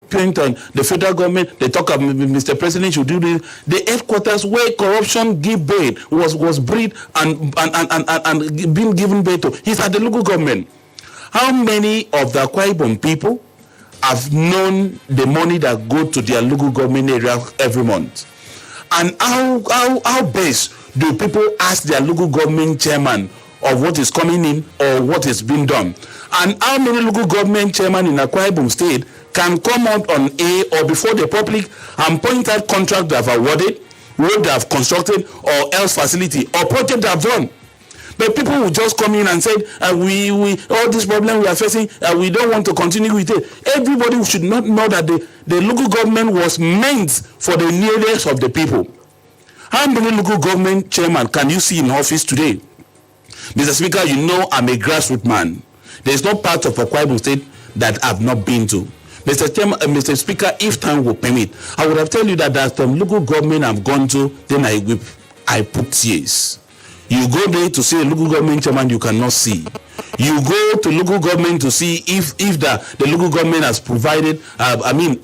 point on the federal government. They talk about Mr. President should do this. The headquarters where corruption give birth was breed and being given birth to. He's at the local government. How many of the Akwa Ibom people have known the money that go to their local government area every month? And how best do people ask their local government chairman of what is coming in or what is being done? And how many local government chairman in Akwa Ibom State can come out on air or before the public and point out contract they have awarded, road they have constructed, or else facility or project they have done? But people will just come in and say, we all this problem we are facing, we don't want to continue with it. Everybody should not know that the local government was meant for the nearest of the people. How many local government chairman can you see in office today? Mr. Speaker, you know I'm a grassroots man. There is no part of Akwa Ibom State that I've not been to. Mr. Speaker, if time will permit, I would have told you that there's some local government I've gone to, then I put tears. You go there to see a local government chairman you cannot see. You go to local government to see if the local government has provided,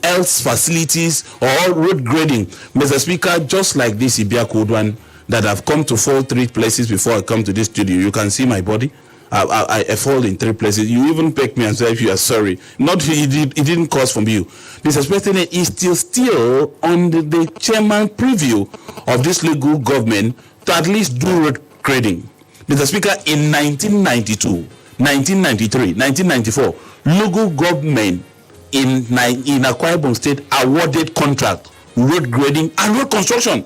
else facilities or road grading. Mr. Speaker, just like this Ibiaku one that I've come to fall 3 places before I come to this studio. You can see my body. I fall in 3 places. You even pick me and say if you are sorry. Not it didn't cause from you. Mr. President is still on the chairman preview of this local government to at least do road grading. Mr. Speaker, in 1992, 1993, 1994, local government in Akwa Ibom State awarded contract, road grading and road construction.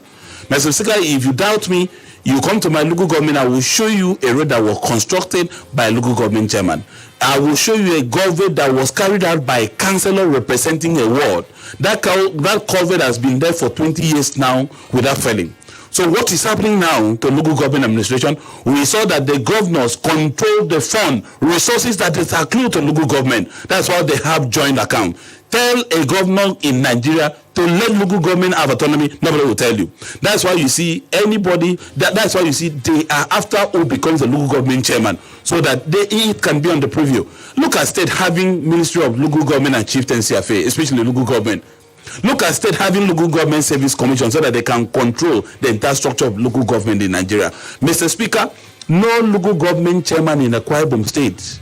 Mr. Speaker, if you doubt me, you come to my local government, I will show you a road that was constructed by a local government chairman. I will show you a culvert that was carried out by a councillor representing a ward. That culvert has been there for 20 years now without failing. So what is happening now to local government administration? We saw that the governors control the fund, resources that is accrued to local government. That's why they have joint account. Tell a governor in Nigeria to let local government have autonomy, nobody will tell you. That's why you see that's why you see they are after who becomes the local government chairman, so that it can be on the preview. Look at state having Ministry of Local Government and Chieftaincy Affairs, especially local government. Look at state having local government service commission so that they can control the entire structure of local government in Nigeria. Mr. Speaker, no local government chairman in Akwa Ibom State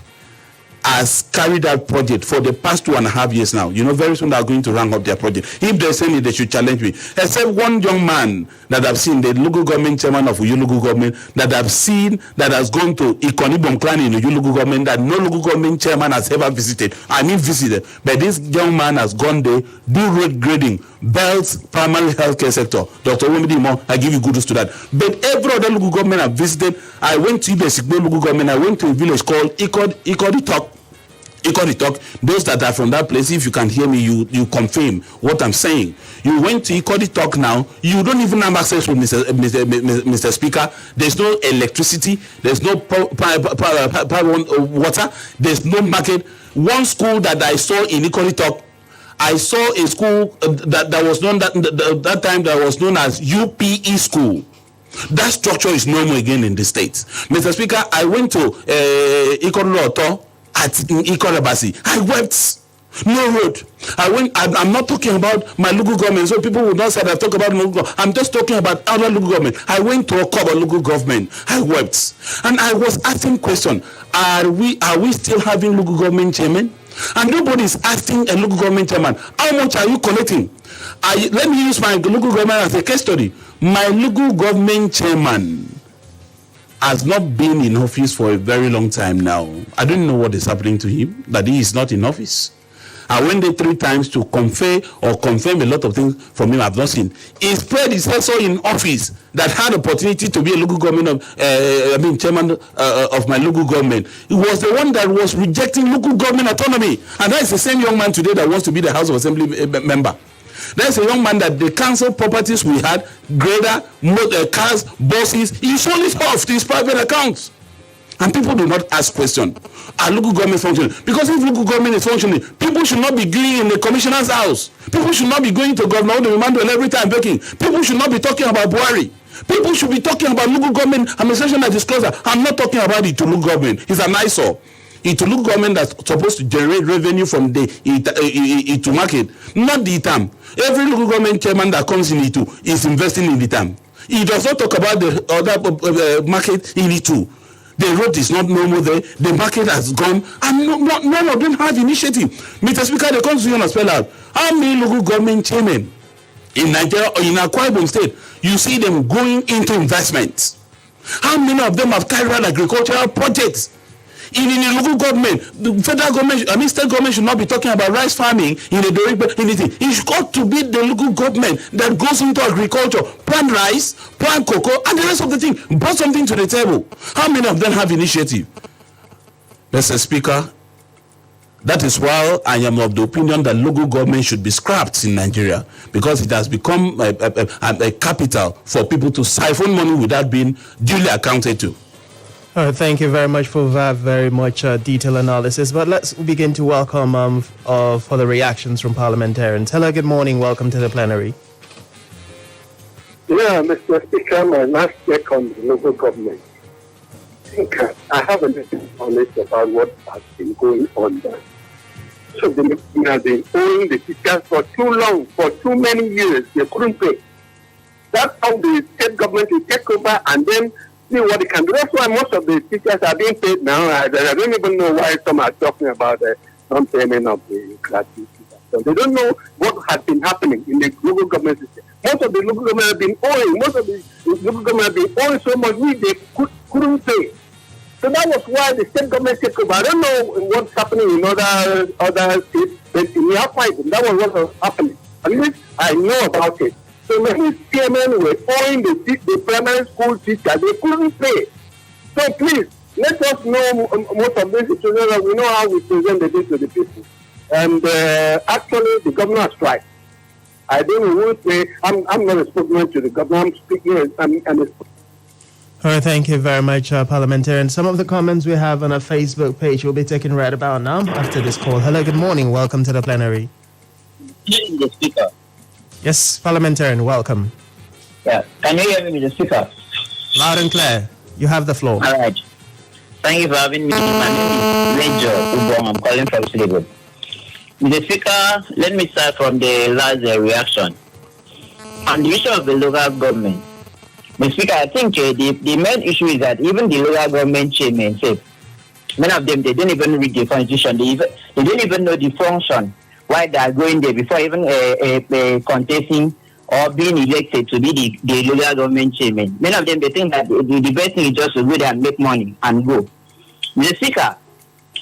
has carried out project for the past 2.5 years now. You know, very soon they are going to rank up their project. If they say they should challenge me. Except one young man that I've seen, the local government chairman of Uyu local government, that I've seen that has gone to Akwa Ibom clan in Uyu local government that no local government chairman has ever visited. Visited. But this young man has gone there, do road grading, built primary healthcare sector. Dr. Wemidimo, I give you kudos to that. But every other local government I've visited, I went to Ibesikbo local government, I went to a village called Ikodi Talk. Those that are from that place, if you can hear me, you confirm what I'm saying. You went to Ikodi Talk now, you don't even have access to Mr. Speaker. There's no electricity, there's no water, there's no market. One school that I saw in Ikodi Talk, I saw a school that was known that time that was known as UPE school. That structure is no more again in the States. Mr. Speaker, I went to Ikodi at Ikorabasi. I wept. No road. I'm not talking about my local government, so people would not say that I talk about local government. I'm just talking about other local government. I went to Akwa local government. I wept. And I was asking question, are we still having local government chairman? And nobody is asking a local government chairman, how much are you collecting? Let me use my local government as a case study. My local government chairman has not been in office for a very long time now. I don't know what is happening to him, that he is not in office. I went there 3 times to confirm a lot of things from him I've not seen. His predecessor in office that had opportunity to be a local government chairman of my local government. He was the one that was rejecting local government autonomy. And that is the same young man today that wants to be the House of Assembly member. There's a young man that the council properties we had, grader, cars, buses, he sold it off to his private accounts. And people do not ask questions. Are local government functioning? Because if local government is functioning, people should not be going in the commissioner's house. People should not be going to Governor Udom Emmanuel every time begging. People should not be talking about Buhari. People should be talking about local government administration that is closer. I'm not talking about it to local government. It's an eyesore. It's a local government that's supposed to generate revenue from the Itu market, not the ITAM. Every local government chairman that comes in Itu is investing in the ITAM. He does not talk about the other market in Itu. The road is not normal there. The market has gone, and none of them have initiative. Mr. Speaker, the Constitution has spelled out how many local government chairmen in Nigeria or in Akwa Ibom State you see them going into investments. How many of them have carried out agricultural projects? In the local government, the federal government, state government should not be talking about rice farming in a direct anything. It's got to be the local government that goes into agriculture, plant rice, plant cocoa, and the rest of the thing. Bring something to the table. How many of them have initiative? Mr. Speaker, that is why I am of the opinion that local government should be scrapped in Nigeria, because it has become a capital for people to siphon money without being duly accounted to. Thank you very much for that very much detailed analysis. But let's begin to welcome for the reactions from parliamentarians. Hello, good morning. Welcome to the plenary. Yeah, Mr. Speaker, my last check on the local government. I have a little knowledge about what has been going on there. So they have been owing the teachers for too long, for too many years. They couldn't pay. That's how the state government will take over and then see what they can do. That's why most of the teachers are being paid now. I don't even know why some are talking about the non-payment of the gratuity. So they don't know what has been happening in the local government system. Most of the local government have been owing. Most of the local government have been owing so much they couldn't pay. So that was why the state government took over. I don't know what's happening in other states, but in the Akwa Ibom, that was what was happening. At least I know about it. So many chairmen were owing the primary school teachers. They couldn't pay. So please, let us know most of this situation. We know how we present the thing to the people. And actually, the governor has tried. I don't know who say, I'm not a spokesman to the governor. I'm speaking as I'm a All right, thank you very much, parliamentarian. Some of the comments we have on our Facebook page will be taken right about now after this call. Hello, good morning. Welcome to the plenary. Mr. Speaker. Yes, parliamentarian, welcome. Yeah, can you hear me, Mr. Speaker? Loud and clear. You have the floor. All right. Thank you for having me. My name is Major Udom. I'm calling from Silver. Mr. Speaker, let me start from the last reaction. On the issue of the local government, Mr. Speaker, I think the main issue is that even the local government chairmen say, many of them, they don't even read the constitution. They don't even know the function, why they are going there before even contesting or being elected to be the local government chairman. Many of them, they think that the best thing is just to go there and make money and go. Mr. Speaker,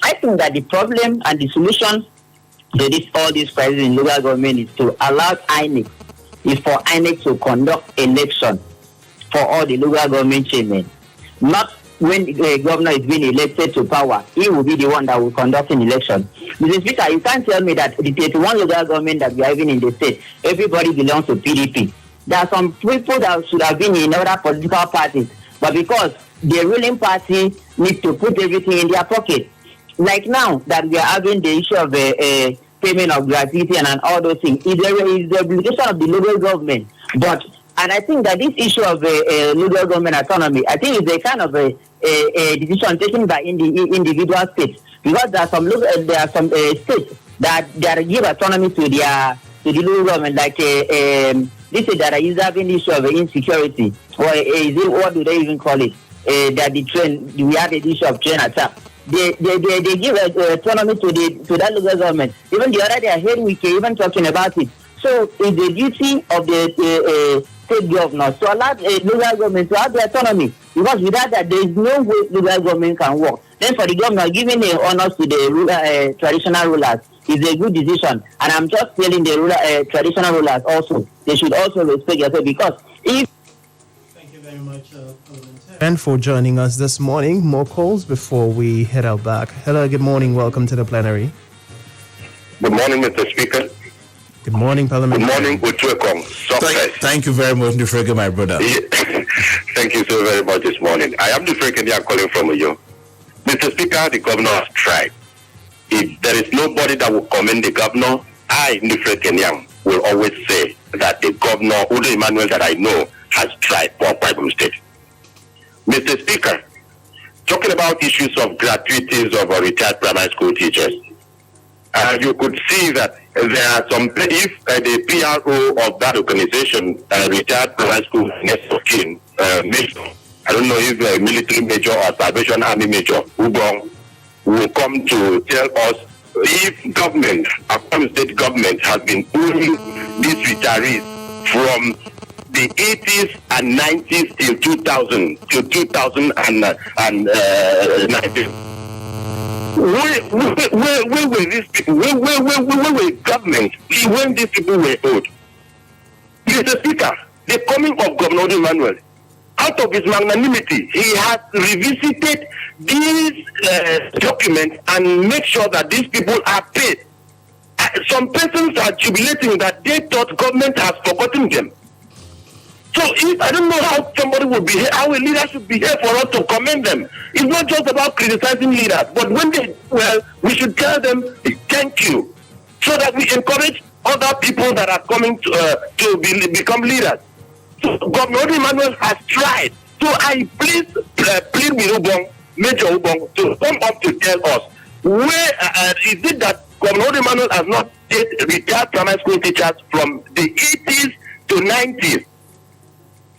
I think that the problem and the solution to all these crises in local government is to allow INEC, is for INEC to conduct election for all the local government chairmen. Not when the governor is being elected to power, he will be the one that will conduct an election. Mr. Speaker, you can't tell me that the 31 local government that we are having in the state, everybody belongs to PDP. There are some people that should have been in other political parties, but because the ruling party needs to put everything in their pocket. Like now that we are having the issue of payment of gratuity and all those things, is the obligation of the local government. And I think that this issue of local government autonomy, I think is a kind of a decision taken by individual states, because there are some states that give autonomy to the local government, like this is that is having issue of insecurity, or is it, what do they even call it? That we have the issue of train attack. They give autonomy to that local government. Even the other day I heard Wike even talking about it. So it's the duty of the state governors to allow local government to have the autonomy, because without that there is no way local government can work. Then for the governor giving the honors to the traditional rulers is a good decision, and I'm just telling the traditional rulers also, they should also respect yourself, because if... Thank you very much, and for joining us this morning. More calls before we head out back. Hello, good morning. Welcome to the plenary. Good morning, Mr. Speaker. Good morning, Parliament. Good morning, Utuekong. Thank you very much, Nufrege, my brother. Thank you so very much this morning. I am Nufrege, I'm calling from Uyo. Mr. Speaker, the governor has tried. If there is nobody that will commend the governor, I, Nufrege, will always say that the governor, Udom Emmanuel, that I know, has tried for Akwa Ibom State. Mr. Speaker, talking about issues of gratuities of retired primary school teachers. You could see that there are some, if the PRO of that organization, retired primary school next of kin, major, I don't know if a military major or Salvation Army major, Udom, will come to tell us if government, Akwa Ibom State Government, has been pulling these retirees from the 80s and 90s till 2000, till 2019. Where were these people? Where were government when these people were old? Mr. Speaker, the coming of Governor Udom Emmanuel, out of his magnanimity, he has revisited these documents and make sure that these people are paid. Some persons are jubilating that they thought government has forgotten them. So if I don't know how somebody would behave, how a leader should behave for us to commend them. It's not just about criticizing leaders, but when they well, we should tell them thank you, so that we encourage other people that are coming to become leaders. So Governor Udom Emmanuel has tried. So I plead with Udom, Major Udom, to come up to tell us where is it that Governor Udom Emmanuel has not paid retired primary school teachers from the 80s to 90s.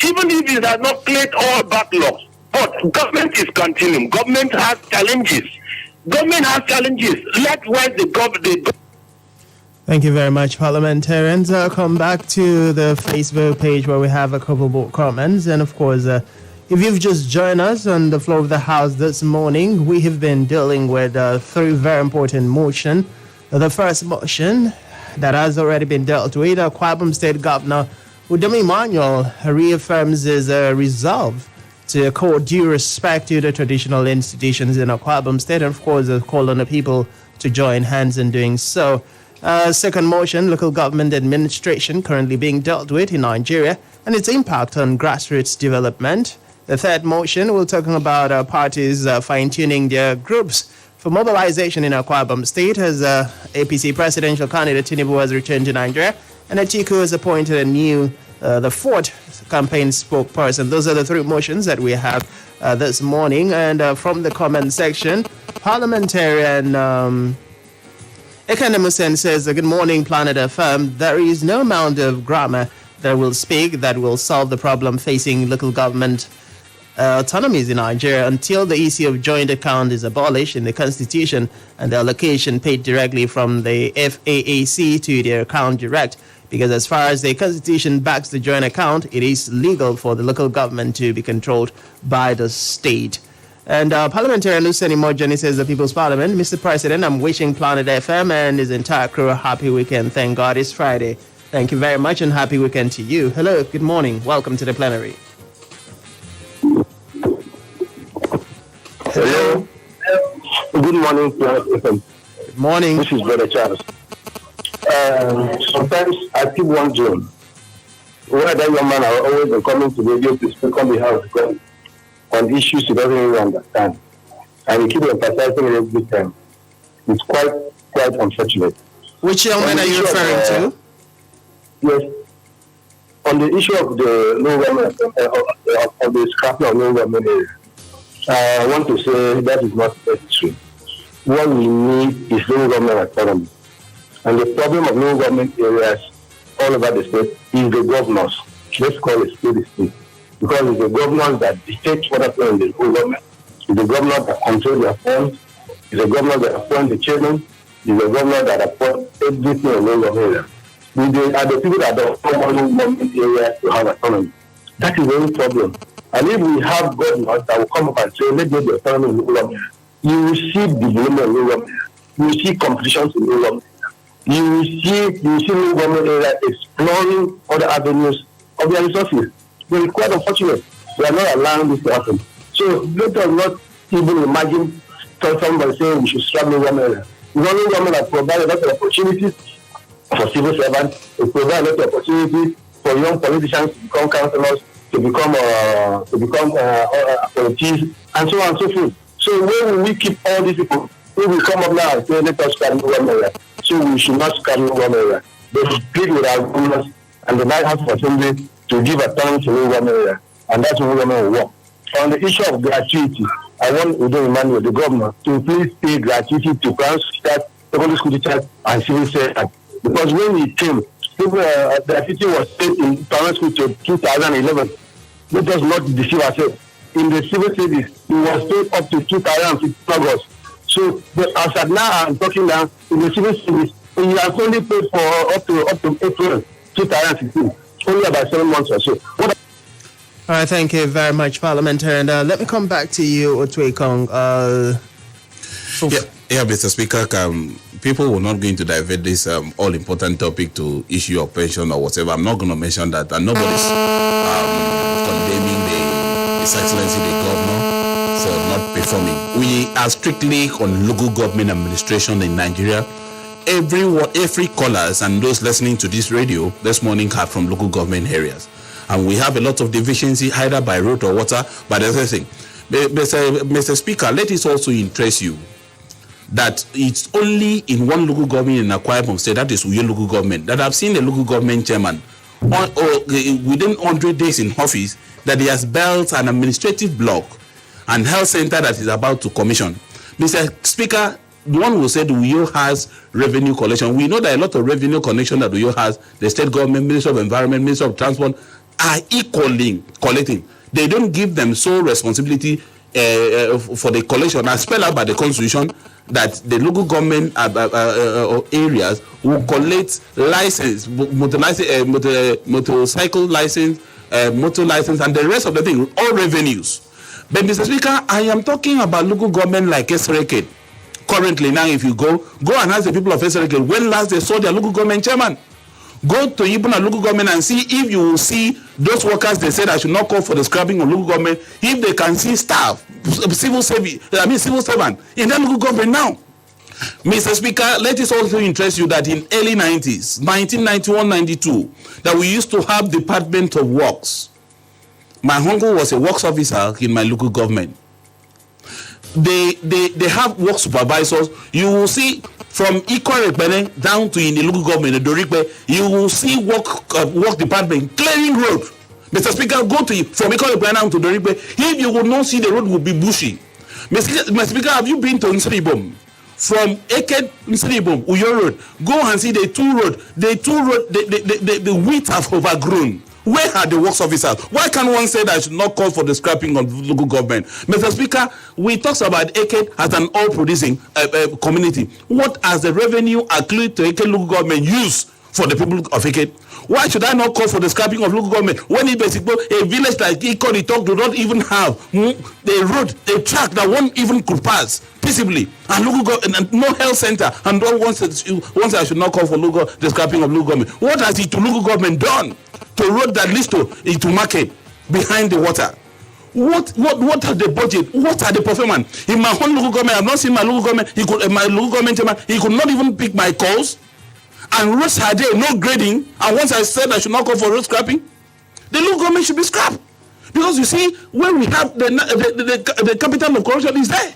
Even if it has not cleared all backlogs, but government is continuing. Government has challenges. Likewise, the government. Thank you very much, parliamentarians. I'll come back to the Facebook page where we have a couple more comments. And of course, if you've just joined us on the floor of the House this morning, we have been dealing with three very important motions. The first motion that has already been dealt with, Akwa Ibom State Governor Udom Emmanuel reaffirms his resolve to accord due respect to the traditional institutions in Akwa Ibom State, and of course, call on the people to join hands in doing so. Second motion, local government administration currently being dealt with in Nigeria and its impact on grassroots development. The third motion, we're talking about parties fine-tuning their groups for mobilization in Akwa Ibom State as APC Presidential Candidate Tinubu has returned to Nigeria, and Atiku has appointed a new, the fourth campaign spokesperson. Those are the three motions that we have this morning. And from the comment section, parliamentarian Ekandemusen says, good morning, Planet FM. There is no amount of grammar that will speak that will solve the problem facing local government autonomies in Nigeria until the issue of joint account is abolished in the constitution and the allocation paid directly from the FAAC to their account direct. Because as far as the constitution backs the joint account, it is legal for the local government to be controlled by the state. And parliamentarian Luceni Mojani says, the People's Parliament, Mr. President, I'm wishing Planet FM and his entire crew a happy weekend. Thank God it's Friday. Thank you very much and happy weekend to you. Hello, good morning. Welcome to the plenary. Hello. Good morning, Planet FM. Good morning. This is Brother Charles. Sometimes I keep wondering whether that young man are always been coming to radio to speak on behalf of the government on issues he doesn't really understand. And he keeps emphasizing it every time. It's quite unfortunate. Which young man are you referring to? Yes. On the issue of the low government, of the scrapping of low government area, I want to say that is not necessary. What we need is low government autonomy. And the problem of low government areas all over the state is the governors. Let's call it state. Because it's the governors that dictate what happens in the local government. It's the governors that control their funds. It's the governors that appoint the chairman. It's the governors that appoint everything in the local government area. They are the people that don't want local government areas to have autonomy. That is the only problem. And if we have governors that will come up and say, let's get the autonomy in the local government, you will see development in the local government. You will see competitions in the local government. You will see local government area exploring other avenues of their resources. But it's quite unfortunate. We are not allowing this to happen. So let us not even imagine somebody saying we should strap local government area. The only government that provides a lot of opportunities for civil servants, it provides a lot of opportunities for young politicians to become councillors, to become appointees, and so on and so forth. So where will we keep all these people? We will come up now and say, let us scrap local government area. So we should not scrap local government area. They should plead with our governors and the Night House of Assembly to give autonomy to local government area. And that's what government will work. On the issue of gratuity, I want Udom Emmanuel, the governor, to please pay gratuity to primary teachers, secondary school teachers, and civil servants. Because when he came, the gratuity was paid in primary school to 2011. Let us not deceive ourselves. In the civil service, it was paid up to 2015 August. So, but as of now, I'm talking now, in the civil service, he has only paid for up to April 2015, only about 7 months or so. All right, thank you very much, Parliamentary. And let me come back to you, Otwekong. Mr. Speaker, people were not going to divert this all-important topic to issue of pension or whatever. I'm not going to mention that. And nobody's condemning His Excellency the Governor for not performing. We are strictly on local government administration in Nigeria. Every callers and those listening to this radio this morning are from local government areas. And we have a lot of deficiency either by road or water, but there's a thing. Mr. Speaker, let it also interest you that it's only in one local government in Akwa Ibom State, that is Uyo local government, that I've seen a local government chairman within 100 days in office that he has built an administrative block and health center that is about to commission. Mr. Speaker, one will say the Uyo has revenue collection. We know that a lot of revenue collection that Uyo has, the state government, Ministry of Environment, Ministry of Transport, are equally collecting. They don't give them sole responsibility for the collection as spelled out by the Constitution, that the local government areas will collect license, motorcycle license, motor license, and the rest of the thing, all revenues. But Mr. Speaker, I am talking about local government like Esreke. Currently now, if you go and ask the people of Esreke when last they saw their local government chairman. Go to Ibona local government and see if you will see those workers they said I should not call for the scrapping of local government, if they can see staff, civil servant in that local government now. Mr. Speaker, let it also interest you that in early 90s, 1991-92, that we used to have Department of Works. My uncle was a works officer in my local government. They have work supervisors. You will see from Ikore down to in the local government, the Dorikbe, you will see work department clearing road. Mr. Speaker, go to from Ikore down to Dorikbe. If you will not see the road will be bushy. Mr. Speaker, have you been to Nsribom? From Eket Nsribom, Uyo Road, go and see the two road. The width have overgrown. Where are the works officers? Why can't one say that I should not call for the scrapping of local government? Mr. Speaker, we talk about Eket as an oil-producing community. What has the revenue accrued to Eket local government used for the people of Eket? Why should I not call for the scrapping of local government when it basically a village like Ikori Talk do not even have a road, a track that one even could pass peaceably, and local government and no health center, and once I should not call for the scrapping of local government? What has it to local government done to road that leads to market behind the water? What are the budget? What are the performance? In my own local government, I've not seen my local government. My local government chairman, he could not even pick my calls. And roads are there, no grading. And once I said I should not go for road scrapping, the local government should be scrapped. Because you see, when we have the capital of corruption is there.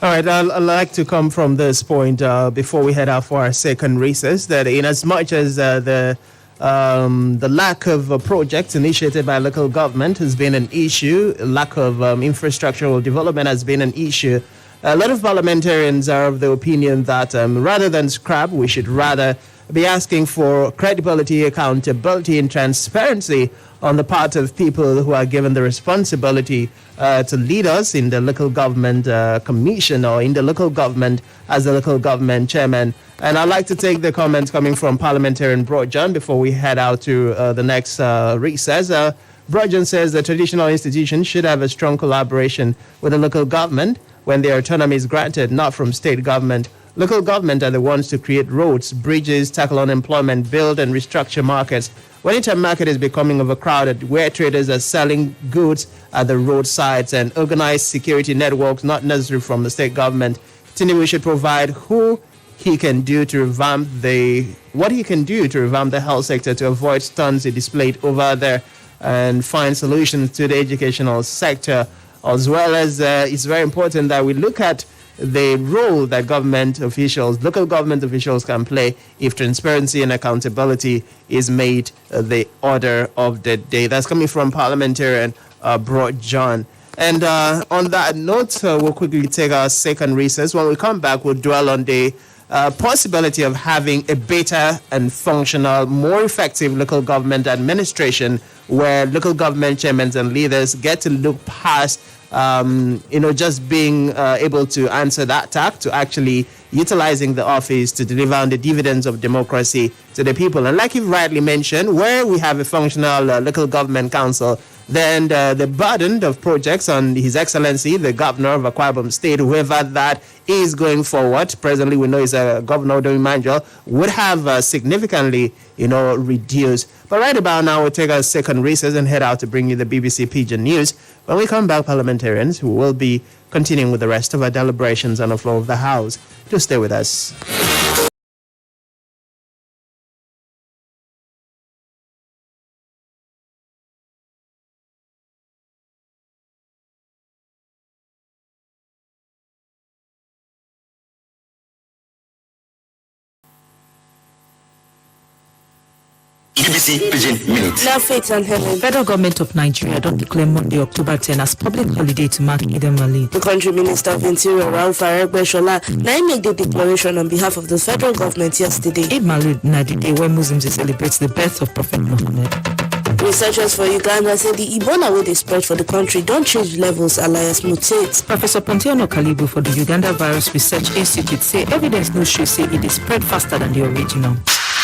All right, I'd like to come from this point before we head out for our second recess, that in as much as the lack of projects initiated by local government has been an issue, lack of infrastructural development has been an issue, a lot of parliamentarians are of the opinion that rather than scrap, we should rather be asking for credibility, accountability, and transparency on the part of people who are given the responsibility to lead us in the local government commission or in the local government as the local government chairman. And I'd like to take the comments coming from Parliamentarian Broadjohn before we head out to the next recess. Broadjohn says the traditional institutions should have a strong collaboration with the local government when their autonomy is granted, not from state government. Local government are the ones to create roads, bridges, tackle unemployment, build and restructure markets. When a market is becoming overcrowded, where traders are selling goods at the roadsides, and organized security networks not necessary from the state government, Tinubu should provide what he can do to revamp the health sector to avoid stunts displayed over there, and find solutions to the educational sector. As well as it's very important that we look at the role that local government officials can play if transparency and accountability is made the order of the day. That's coming from Parliamentarian Broadjohn. And on that note, we'll quickly take our second recess. When we come back, we'll dwell on the possibility of having a better and functional, more effective local government administration where local government chairmen and leaders get to look past just being able to answer that task to actually utilizing the office to deliver on the dividends of democracy to the people. And like you've rightly mentioned, where we have a functional local government council, then the burden of projects on His Excellency, the Governor of Akwa Ibom State, whoever that is going forward, presently we know is Governor Udom Emmanuel, would have significantly, reduced. But right about now, we'll take a second recess and head out to bring you the BBC Pidgin News. When we come back, parliamentarians, who will be continuing with the rest of our deliberations on the floor of the House. Do stay with us. BBC Pidgin Minute. Now, Faith and Helen. Federal government of Nigeria don't declare Monday, October 10 as public holiday to mark Eid al-Fitr. The country minister of Interior, Rauf Aregbesola, now made the declaration on behalf of the federal government yesterday. Eid al-Fitr na the day when Muslims celebrate the birth of Prophet Muhammad. Researchers for Uganda say the Ebola way they spread for the country don't change levels, alias mutate. Professor Pontiano Kalibu for the Uganda Virus Research Institute say evidence no show say it is spread faster than the original.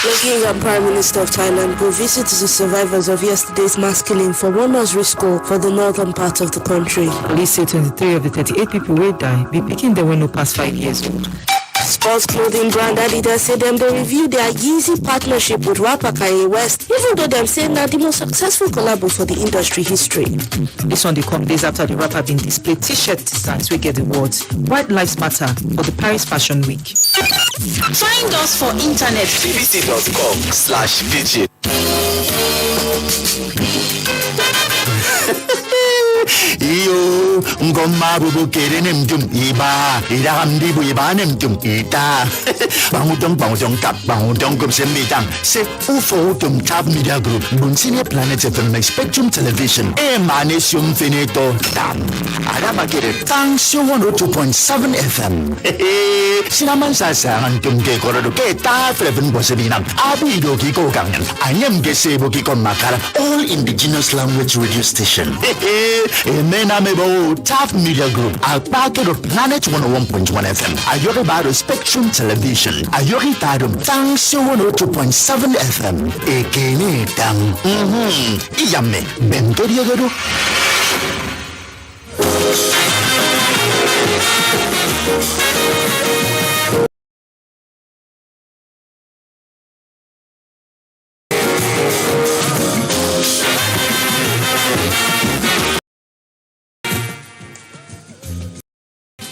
The King and Prime Minister of Thailand go visit the survivors of yesterday's mass killing for one nursery school for the northern part of the country. Police say 23 of the 38 people will die, be picking them when no past 5 years old. Sports clothing brand Adidas say them they review their Yeezy partnership with rapper Kanye West, even though them say now the most successful collabo for the industry history. This one they come days after the rapper been displayed t-shirt designs we get the words White Lives Matter for the Paris Fashion Week. Find us for internet bbc.com/pidgin. Iyo ngoma bubukere nemdum iba iraham dibu iba nemdum ita bangutong kap bangutong kum sembitang se ufo tum tab media group bunsine planet FM Spectrum Television emanesium finito tam ada makere tang 102.7 FM sinaman sasangan tum ke korado ke ta freven bosebinang abido ki ko kangen anyam ke sebo ki kon makara all indigenous language radio station Menamebo Taft Media Group, a packet of Planet 101.1 FM, Ayori Bado Spectrum Television, Ayori Tadum Tang 102.7 FM, Ekene Tang, Iyame, Bentoriagado.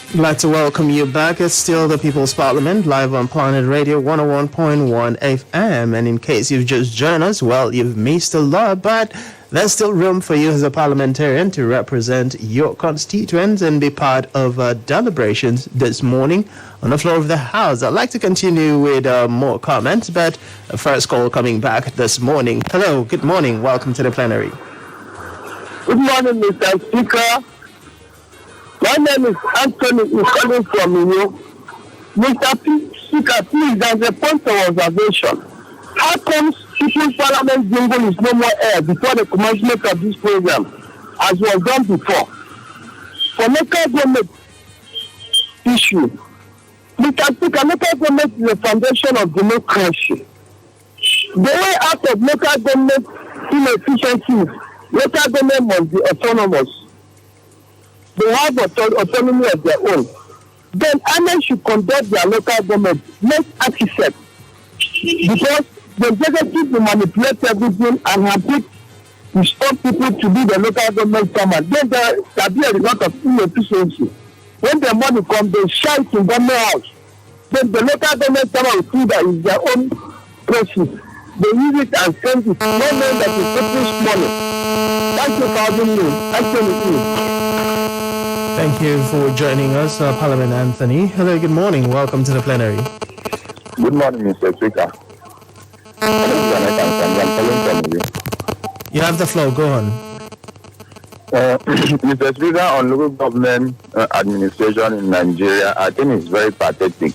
I'd like to welcome you back. It's still the People's Parliament, live on Planet Radio 101.1 FM. And in case you've just joined us, well, you've missed a lot, but there's still room for you as a parliamentarian to represent your constituents and be part of deliberations this morning on the floor of the House. I'd like to continue with more comments, but a first call coming back this morning. Hello, good morning. Welcome to the plenary. Good morning, Mr. Speaker. My name is Anthony. I'm calling from you. Mr. Speaker, please, there's a point of observation. How comes People's Parliament jingle is no more air before the commencement of this program, as was done before? For local government issue, Mr. Speaker, local government is the foundation of democracy. The way out of local government inefficiencies, local government must be autonomous. They have autonomy of their own. Then INEC should conduct their local government, make architects, because the executive will manipulate everything and have to stop people to be the local government command. Then there will be a lot of inefficiency. When the money comes, they shout in government house. Then the local government command will see that it's their own process. They use it and send it. No man that is taking money. Thank you for having me. Thank you. Thank you for joining us, Parliament Anthony. Hello, good morning. Welcome to the plenary. Good morning, Mr. Speaker. You have the floor. Go on. Mr. Speaker, on local government administration in Nigeria, I think it's very pathetic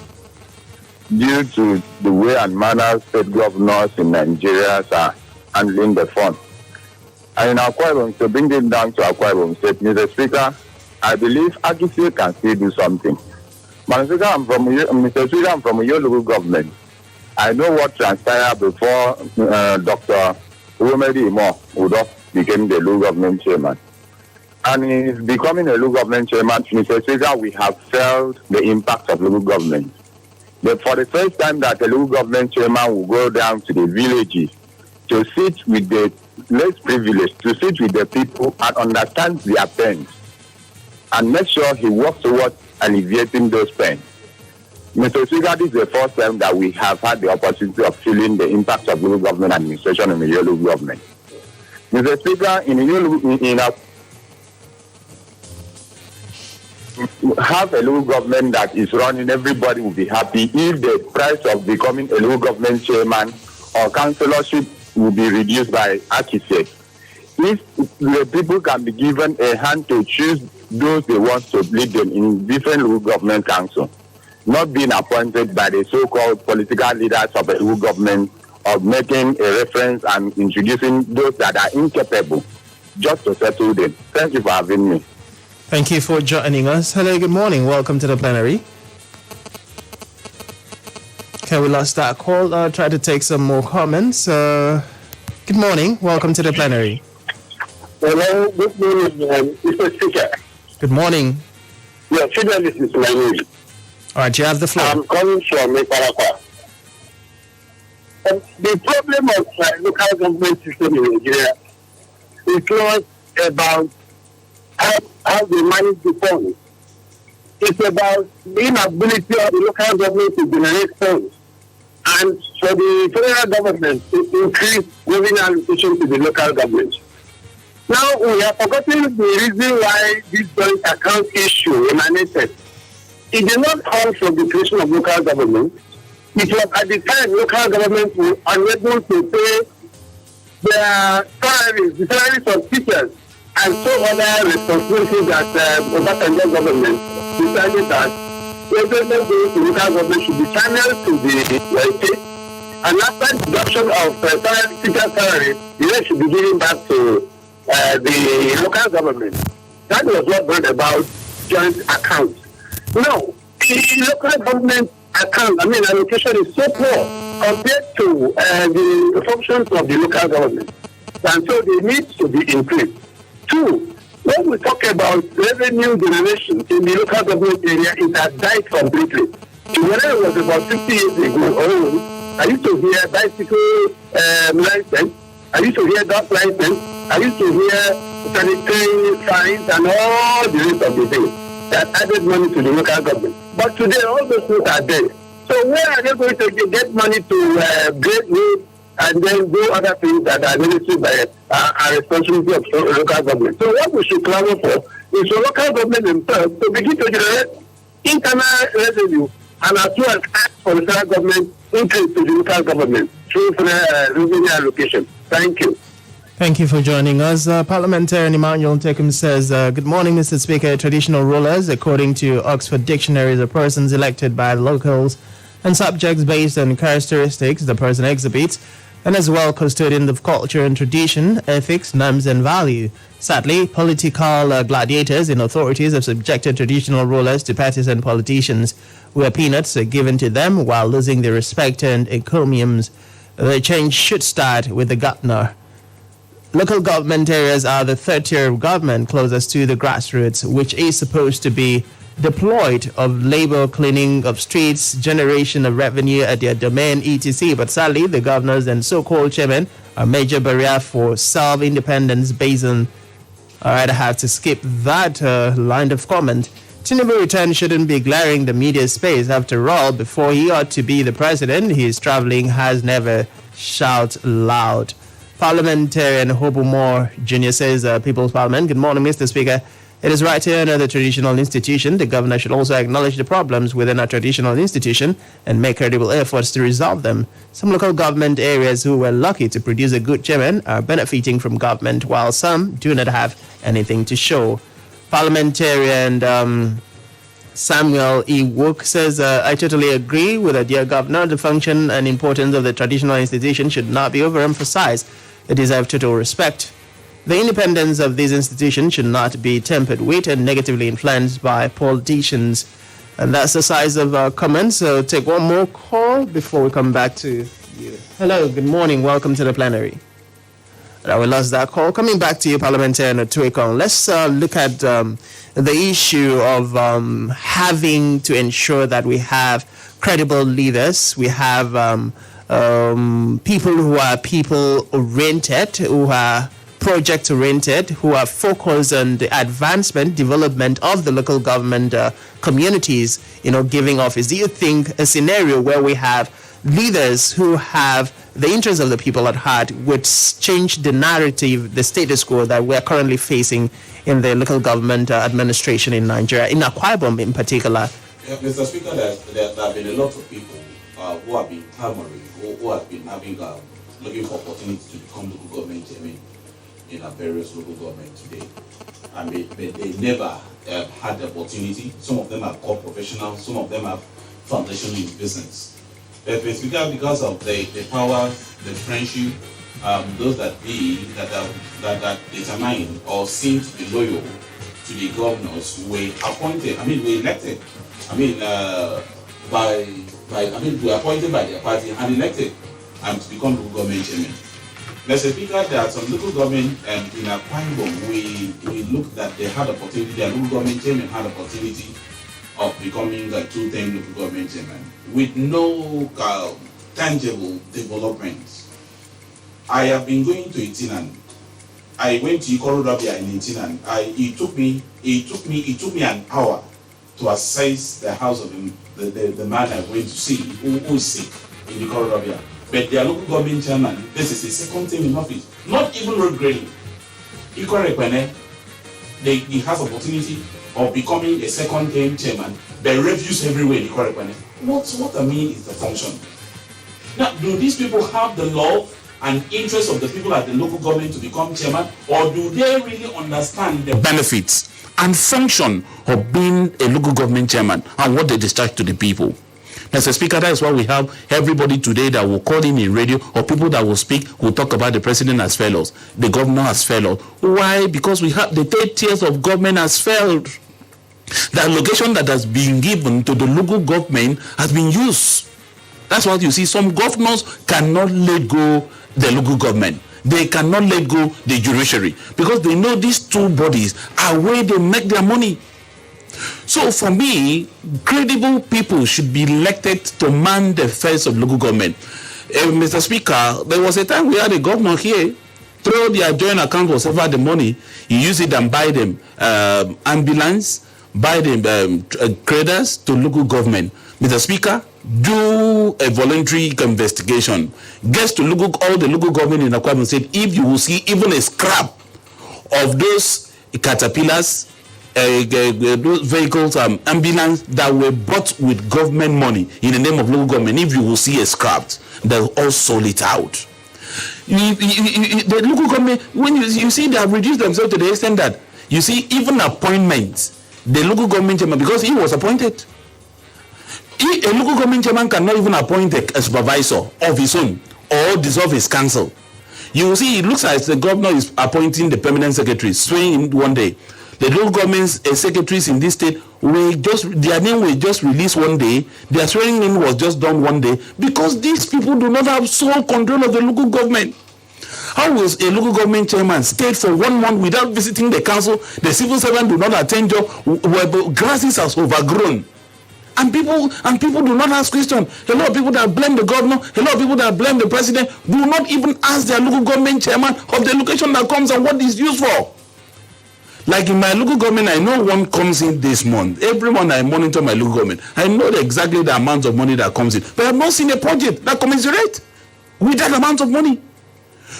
due to the way and manner state governors in Nigeria are handling the fund. And in Akwa Ibom, to bring it down to Akwa Ibom State, Mr. Speaker, I believe APC can still do something. Mr. Speaker, I'm from your local government. I know what transpired before Dr. Udom became the local government chairman. And in becoming a local government chairman, Mr. Speaker, we have felt the impact of local government. But for the first time that a local government chairman will go down to the villages to sit with the less privileged, to sit with the people and understand their pains, and make sure he works towards alleviating those pains. Mr. Speaker, this is the first time that we have had the opportunity of feeling the impact of local government administration in the local government. Mr. Speaker, have a local government that is running, everybody will be happy if the price of becoming a local government chairman or councillorship will be reduced by APC. If the people can be given a hand to choose those they want to lead them in different local government council, not being appointed by the so-called political leaders of a local government, of making a reference and introducing those that are incapable just to settle them. Thank you for having me. Thank you for joining us. Hello, good morning. Welcome to the plenary. Okay, we lost that call. I'll try to take some more comments. Good morning. Welcome to the plenary. Hello, good morning, Mr. Speaker. Good morning. Yeah, Fidelis is my name. All right, you have the floor. I'm calling from Akwa. The problem of local government system in Nigeria is not about how they manage the funds. It's about the inability of the local government to generate funds and for the federal government to increase revenue allocation to the local government. Now, we have forgotten the reason why this joint account issue emanated. It did not come from the creation of local government. It was at the time local government were unable to pay their salaries, the salaries of teachers, and so other responsibilities that the Obasanjo government decided that everything going to local government should be channeled to the state, and after deduction of teacher salary, the rest should be given back to the local government. That was what brought about joint accounts. Now, the local government account, allocation is so poor compared to the functions of the local government, and so they need to be increased. Two, when we talk about revenue generation in the local government area, it has died completely. When I was about 50 years ago, I used to hear bicycle license, I used to hear dog license, I used to hear sanitary fines and all the rest of the things that added money to the local government. But today, all those things are dead. So where are they going to get money to grade roads and then do other things that are administered by a responsibility of local government? So what we should clamor for is for local government themselves to begin to generate internal revenue and as well as ask for the federal government increase to the local government through revenue allocation. Thank you. Thank you for joining us. Parliamentarian Emmanuel Tekum says, good morning, Mr. Speaker. Traditional rulers, according to Oxford Dictionary, are persons elected by locals and subjects based on characteristics the person exhibits, and as well custodians of culture and tradition, ethics, norms, and value. Sadly, political gladiators in authorities have subjected traditional rulers to partisan politicians, where peanuts are given to them while losing their respect and encomiums. The change should start with the governor. Local government areas are the third tier of government closest to the grassroots, which is supposed to be deployed of labor, cleaning of streets, generation of revenue at their domain, etc. But sadly, the governors and so-called chairmen are a major barrier for self-independence based on... All right, I have to skip that line of comment. Tinubu return shouldn't be glaring the media space. After all, before he ought to be the president, his traveling has never shout loud. Parliamentarian Hobu Moore Jr. says, People's Parliament. Good morning, Mr. Speaker. It is right here under the traditional institution. The governor should also acknowledge the problems within a traditional institution and make credible efforts to resolve them. Some local government areas who were lucky to produce a good chairman are benefiting from government, while some do not have anything to show. Parliamentarian Samuel E. Wook says, I totally agree with the dear governor. The function and importance of the traditional institution should not be overemphasized. They deserve total respect. The independence of these institutions should not be tempered with and negatively influenced by politicians. And that's the size of our comments. So take one more call before we come back to you. Hello, good morning. Welcome to the plenary. We lost that call. Coming back to you, Parliamentarian Otuekon, let's look at the issue of having to ensure that we have credible leaders. We have people who are people-oriented, who are project-oriented, who are focused on the advancement, development of the local government communities, giving office. Do you think a scenario where we have leaders who have the interests of the people at heart would change the narrative, the status quo that we're currently facing in the local government administration in Nigeria, in Akwa Ibom in particular? Yeah, Mr. Speaker, there have been a lot of people who have been clamoring, who have been looking for opportunities to become local government chairman in our various local government today. I mean, they never had the opportunity. Some of them are core professionals, some of them have foundation in business. But because of the power, the friendship, those that determine or seem to be loyal to the governors were appointed. Were elected. Were appointed by their party and elected to become local government chairman. Mr. Speaker, there are some local government in Akwa Ibom. We looked that they had opportunity. Their local government chairman had opportunity of becoming a 2-term local government chairman with no tangible development. I have been going to Itinan. I went to Ikorobia in Itinan. It took me an hour to assess the house of the man I went to see who is sick in Ikorobia. But their local government chairman, this is his second term in office, not even road grading. He has opportunity of becoming a second term chairman, but refuse everywhere in Ikore. What I mean is the function. Now, do these people have the love and interest of the people at the local government to become chairman, or do they really understand the benefits and function of being a local government chairman and what they discharge to the people? Mr. Speaker, that is why we have everybody today that will call in radio, or people that will speak, will talk about the president has failed us, the governor has failed us. Why? Because we have the 3 tiers of government has failed. The allocation that has been given to the local government has been used. That's why you see some governors cannot let go the local government. They cannot let go the judiciary because they know these 2 bodies are where they make their money. So for me, credible people should be elected to man the affairs of local government. Mr. Speaker, there was a time we had a governor here, throw their joint account whatever the money, you use it and buy them ambulance, buy them traders to local government. Mr. Speaker, do a voluntary investigation. Get to look all the local government in Akwa Ibom State. If you will see even a scrap of those caterpillars, those vehicles, ambulance that were bought with government money in the name of local government, if you will see a scrap, they'll all sold it out. The local government, when you see they have reduced themselves to the extent that you see even appointments, the local government chairman, because he was appointed. A local government chairman cannot even appoint a supervisor of his own or dissolve his council. You will see it looks like the governor is appointing the permanent secretary, swaying in one day. The local government secretaries in this state their name was just released one day, their swearing in was just done one day, because these people do not have sole control of the local government. How will a local government chairman stay for 1 month without visiting the council? The civil servant do not attend job, where the grasses are overgrown. And people do not ask questions. A lot of people that blame the governor, a lot of people that blame the president do not even ask their local government chairman of the location that comes and what is used for. Like in my local government, I know one comes in this month. Every month I monitor my local government. I know exactly the amount of money that comes in. But I have not seen a project that commensurate with that amount of money.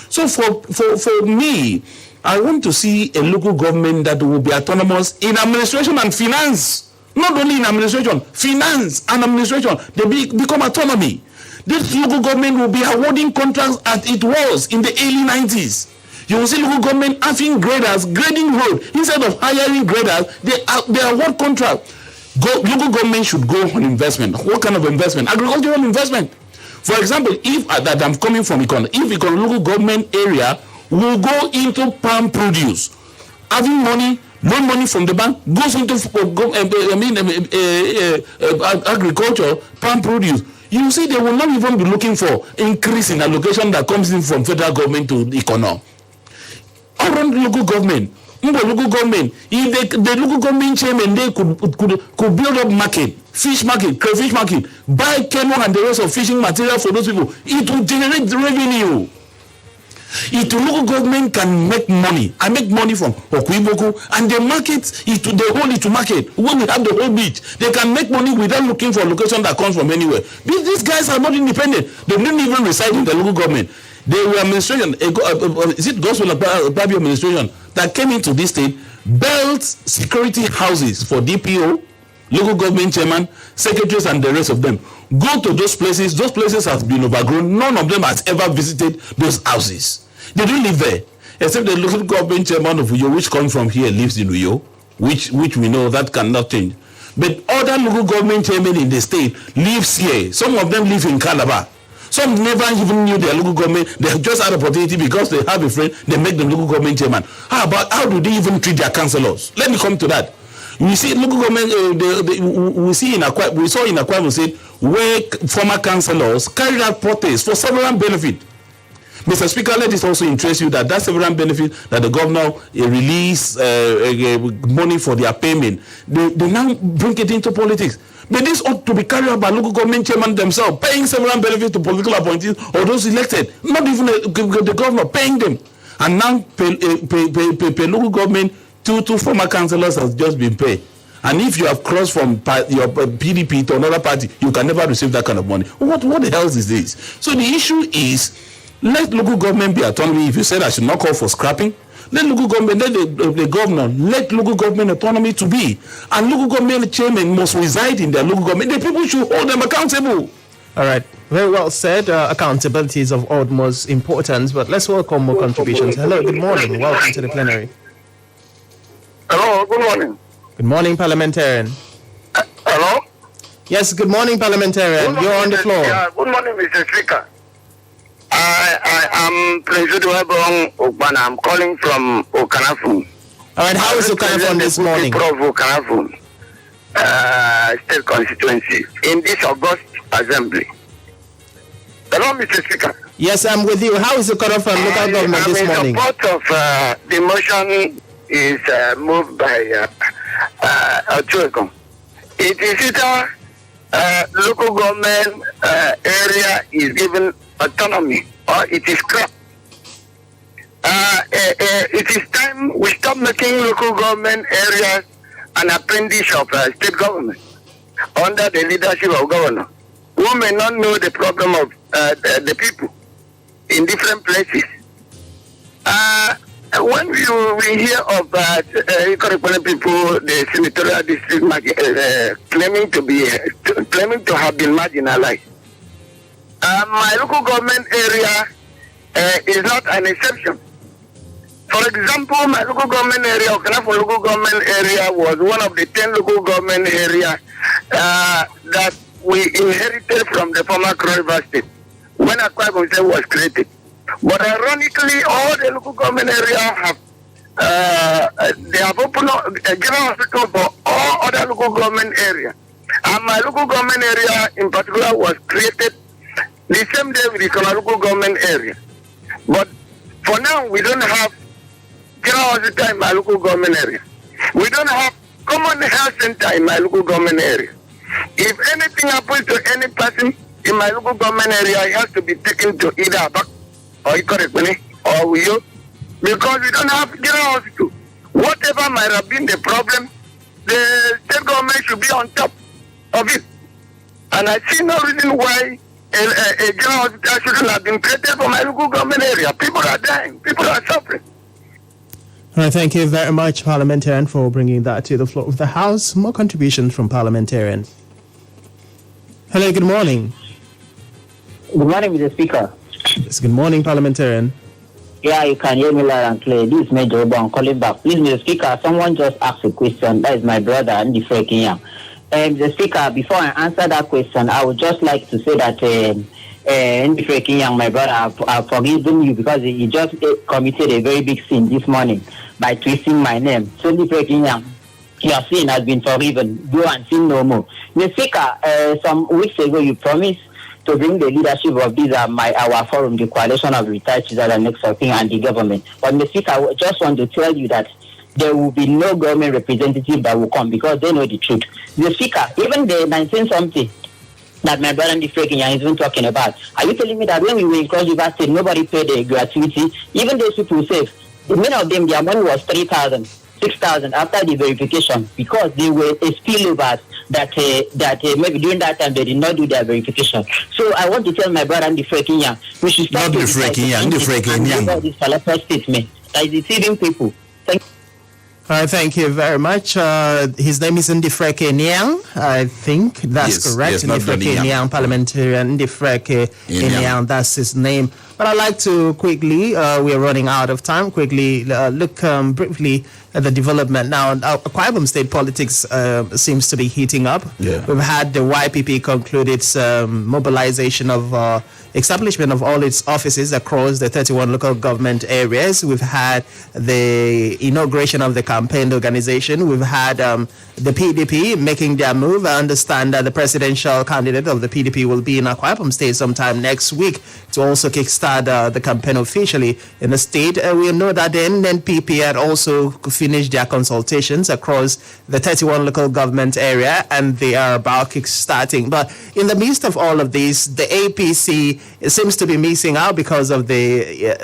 So for me, I want to see a local government that will be autonomous in administration and finance. Not only in administration, finance and administration, they become autonomy. This local government will be awarding contracts as it was in the early 90s. You will see local government having graders, grading road. Instead of hiring graders, they award contract. Local government should go on investment. What kind of investment? Agricultural investment. For example, if that I'm coming from Ikon, if Ikon local government area will go into palm produce, having money, loan money from the bank, goes into agriculture, palm produce. You see, they will not even be looking for increase in allocation that comes in from federal government to the economy. Around local government, if the local government chairman they could build up market, fish market, crayfish market, buy canoe and the rest of fishing material for those people, it will generate revenue. If the local government can make money, I make money from Okwiboku, and the market, they hold it to market. When we have the whole beach, they can make money without looking for a location that comes from anywhere. These guys are not independent. They didn't even reside in the local government. They were administration, is it Gospel Babi administration that came into this state, built security houses for DPO, local government chairman, secretaries, and the rest of them. Go to those places have been overgrown. None of them has ever visited those houses. They don't live there, except the local government chairman of Uyo, which comes from here, lives in Uyo, which we know that cannot change. But other local government chairmen in the state lives here. Some of them live in Calabar. Some never even knew their local government. They just had opportunity because they have a friend. They make them local government chairman. How do they even treat their councillors? Let me come to that. We see local government. We saw in Akwa Ibom State where former councillors carried out protests for several benefits. Mr. Speaker, let this also interest you that several benefit that the governor release money for their payment. They now bring it into politics. But this ought to be carried out by local government chairman themselves, paying several benefits to political appointees or those elected. Not even the governor paying them. And now pay local government two former councillors has just been paid. And if you have crossed from your PDP to another party, you can never receive that kind of money. What the hell is this? So the issue is, let local government be autonomy. If you said I should not call for scrapping, let local government, let the governor, let local government autonomy to be. And local government chairman must reside in their local government. The people should hold them accountable. All right. Very well said. Accountability is of utmost importance, but let's welcome more contributions. Hello, good morning. Welcome to the plenary. Hello, good morning. Good morning, parliamentarian. Hello? Yes, good morning, parliamentarian. You're on the floor. Yeah, good morning, Mr. Speaker. I am President Webong Ogbana. I'm calling from Okanafu. All right, how is Okanafu this morning? Prof. Okanafu State Constituency in this August Assembly. Hello, Mr. Speaker. Yes, I'm with you. How is Okanafu local government this morning? The support of the motion is moved by Atiku. It is either local government area is given autonomy or it is scrapped. It is time we stop making local government areas an appendage of state government under the leadership of governor who may not know the problem of the people in different places. When we hear of people, the senatorial district claiming to have been marginalized, my local government area is not an exception. For example, my local government area, Okanafu local government area, was one of the 10 local government areas that we inherited from the former Akwa Ibom State when Akwa Ibom State was created. But ironically, all the local government areas have they have opened up a general hospital for all other local government areas. And my local government area in particular was created the same day with the local government area. But for now, we don't have general hospital in my local government area. We don't have common health center in my local government area. If anything happens to any person in my local government area, it has to be taken to either Abak or Ikorekpene or Uyo, because we don't have general hospital. Whatever might have been the problem, the state government should be on top of it. And I see no reason why a general hospital shouldn't have been created for my local government area. People are dying. People are suffering. All right, thank you very much, Parliamentarian, for bringing that to the floor of the House. More contributions from parliamentarians. Hello, good morning. Good morning, Mr. Speaker. Yes, good morning, Parliamentarian. Yeah, you can hear me loud and clear. This is Major Ubon calling back. Please, Mr. Speaker, someone just asked a question. That is my brother, Andy Frekinyang. Mr. Speaker, before I answer that question, I would just like to say that Andy Frekinyang, my brother, I've forgiven you because he just committed a very big sin this morning by twisting my name. So, Andy Frekinyang, your sin has been forgiven. Go and sin no more. Mr. Speaker, some weeks ago you promised to bring the leadership of this our forum, the coalition of retired teachers and next of and the government. But Mr. Speaker, I just want to tell you that there will be no government representative that will come because they know the truth. Mr. Speaker, even the 19-something that my brother Andy Frekinyang is even talking about, are you telling me that when we were in Cross River State, nobody paid the gratuity? Even those people say, many of them, their money was 3,000, 6,000 after the verification because they were a spillover that maybe during that time they did not do their verification. So I want to tell my brother Andy Frekinyang, we should start Not the Frekinyang. This fallible statement that is deceiving people. Thank you. All right, thank you very much. His name is Ndifreke Niang, I think that's Yes, correct. yes, not Ndifreke Niang. Niang, parliamentarian Ndifreke Niang, that's his name. But I'd like to quickly, we are running out of time, quickly look briefly at the development. Now, Akwa Ibom State politics seems to be heating up. Yeah. We've had the YPP conclude its mobilization of establishment of all its offices across the 31 local government areas. We've had the inauguration of the campaign organization. We've had the PDP making their move. I understand that the presidential candidate of the PDP will be in Akwa Ibom State sometime next week to also kickstart the campaign officially in the state. We know that the NNPP had also finished their consultations across the 31 local government area and they are about kickstarting. But in the midst of all of this, the APC seems to be missing out because of the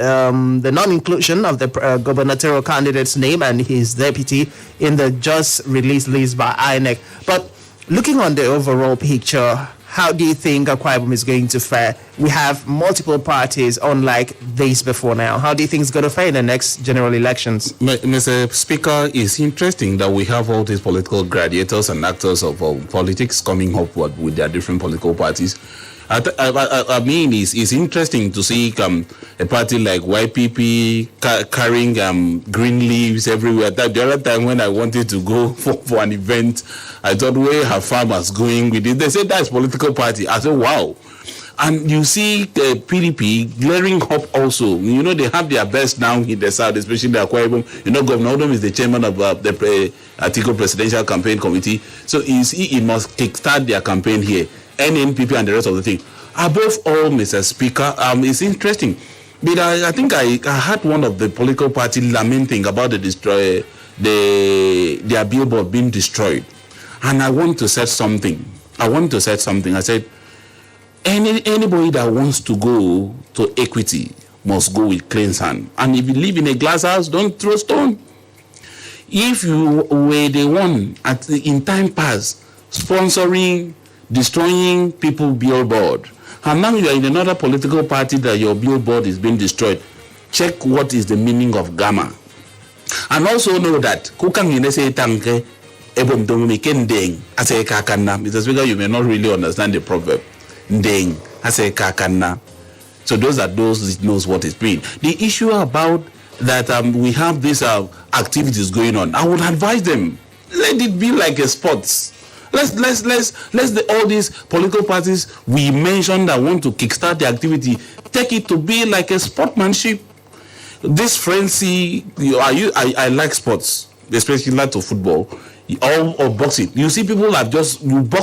non-inclusion of the gubernatorial candidate's name and his deputy in the just released list by INEC. But looking on the overall picture, how do you think Akwa Ibom is going to fare? We have multiple parties, unlike this before now. How do you think it's going to fare in the next general elections? Mr. Speaker, it's interesting that we have all these political gladiators and actors of politics coming up with their different political parties. I mean, it's interesting to see a party like YPP carrying green leaves everywhere. The other time when I wanted to go for an event, I thought, where have farmers going with it? They said that's political party. I said, wow. And you see the PDP glaring up also. You know, they have their best now in the south, especially the Akwa Ibom. You know, Governor Udom is the chairman of the Atiku Presidential Campaign Committee. So he must kickstart their campaign here. NNPP and the rest of the thing. Above all, Mr. Speaker, it's interesting. But I think I heard one of the political party lamenting about their billboard being destroyed. And I want to say something. I said, anybody that wants to go to equity must go with clean hand. And if you live in a glass house, don't throw stone. If you were the one in time past sponsoring, destroying people billboard, and now you are in another political party that your billboard is being destroyed, check what is the meaning of gamma. And also know that Mr. Speaker, you may not really understand the proverb. So those are those that knows what it's been. The issue about that we have these activities going on, I would advise them, let it be like a sports. Let's all these political parties we mentioned that want to kickstart the activity, take it to be like a sportsmanship. This frenzy, I like sports, especially like to football or boxing. You see people have just box